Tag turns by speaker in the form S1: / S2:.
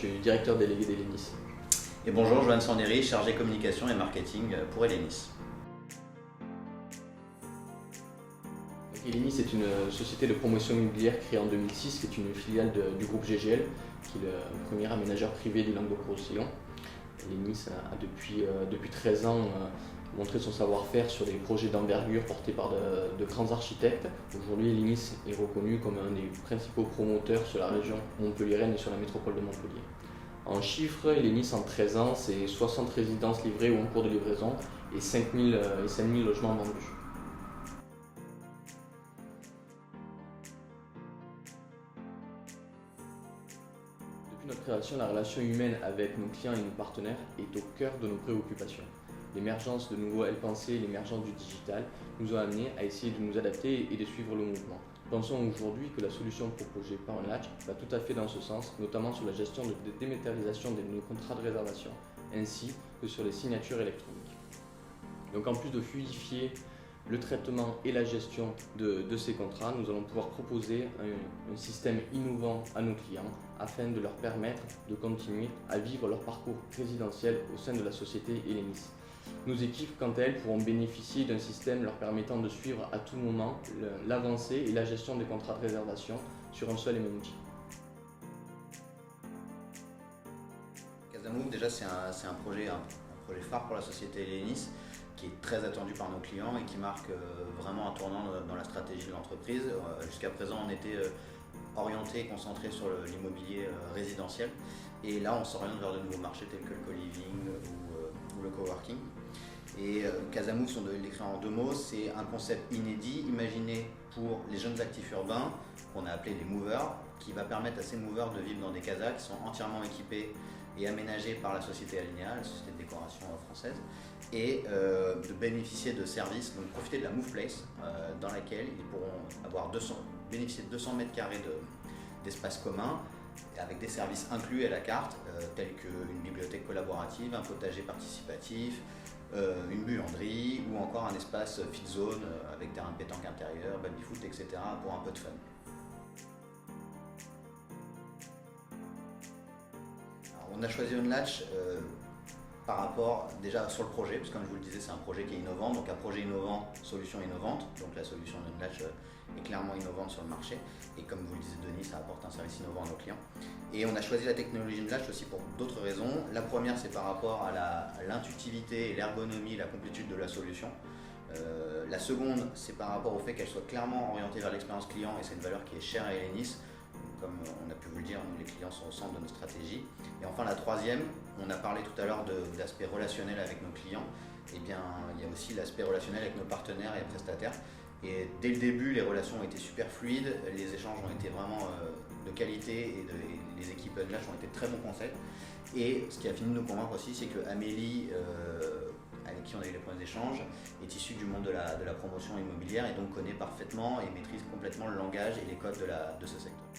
S1: suis directeur délégué d'Elenis.
S2: Et bonjour, Joanne Sandéry, chargé communication et marketing pour Elenis.
S1: Elenis est une société de promotion immobilière créée en 2006, qui est une filiale du groupe GGL, qui est le premier aménageur privé du Languedoc-Roussillon. Elenis a depuis 13 ans montré son savoir-faire sur des projets d'envergure portés par de grands architectes. Aujourd'hui, Elenis est reconnu comme un des principaux promoteurs sur la région montpelliéraine et sur la métropole de Montpellier. En chiffres, Elenis en 13 ans, c'est 60 résidences livrées ou en cours de livraison et 5000 logements vendus. Depuis notre création, la relation humaine avec nos clients et nos partenaires est au cœur de nos préoccupations. L'émergence de nouveaux L-Pensées et l'émergence du digital nous ont amenés à essayer de nous adapter et de suivre le mouvement. Pensons aujourd'hui que la solution proposée par Unlatch va tout à fait dans ce sens, notamment sur la gestion de dématérialisation de nos contrats de réservation, ainsi que sur les signatures électroniques. Donc en plus de fluidifier le traitement et la gestion de ces contrats, nous allons pouvoir proposer un système innovant à nos clients afin de leur permettre de continuer à vivre leur parcours résidentiel au sein de la société Elenis. Nos équipes, quant à elles, pourront bénéficier d'un système leur permettant de suivre à tout moment l'avancée et la gestion des contrats de réservation sur un seul et même outil.
S2: Casamove, déjà, c'est un projet phare pour la société Elenis, qui est très attendu par nos clients et qui marque vraiment un tournant dans la stratégie de l'entreprise. Jusqu'à présent, on était orienté et concentré sur l'immobilier résidentiel, et là on s'oriente vers de nouveaux marchés tels que le co-living ou le coworking. Et Casamove, si on devait le décrire en deux mots, c'est un concept inédit imaginé pour les jeunes actifs urbains qu'on a appelé les movers, qui va permettre à ces movers de vivre dans des casas qui sont entièrement équipés et aménagés par la société Alinéa, la société de décoration française, et de bénéficier de services, donc profiter de la Move Place, dans laquelle ils pourront bénéficier de 200 mètres carrés d'espace commun, avec des services inclus à la carte, tels qu'une bibliothèque collaborative, un potager participatif, une buanderie ou encore un espace fit zone avec terrain de pétanque intérieur, baby-foot, etc. pour un peu de fun. Alors, on a choisi Unlatch par rapport déjà sur le projet, parce que comme je vous le disais, c'est un projet qui est innovant, donc un projet innovant, solution innovante, donc la solution d'Unlatch est clairement innovante sur le marché, et comme vous le disiez Denis, ça apporte un service innovant à nos clients. Et on a choisi la technologie Unlatch aussi pour d'autres raisons. La première, c'est par rapport à l'intuitivité et l'ergonomie, la complétude de la solution. La seconde, c'est par rapport au fait qu'elle soit clairement orientée vers l'expérience client, et c'est une valeur qui est chère à Elenis. Comme on a pu vous le dire, nous, les clients sont au centre de notre stratégie. Et enfin la troisième, on a parlé tout à l'heure d'aspect relationnel avec nos clients. Et bien, il y a aussi l'aspect relationnel avec nos partenaires et prestataires. Et dès le début, les relations ont été super fluides, les échanges ont été vraiment de qualité, et les équipes Unlatch ont été de très bons conseils. Et ce qui a fini de nous convaincre aussi, c'est que Amélie, avec qui on a eu les premiers échanges, est issue du monde de la promotion immobilière et donc connaît parfaitement et maîtrise complètement le langage et les codes de ce secteur.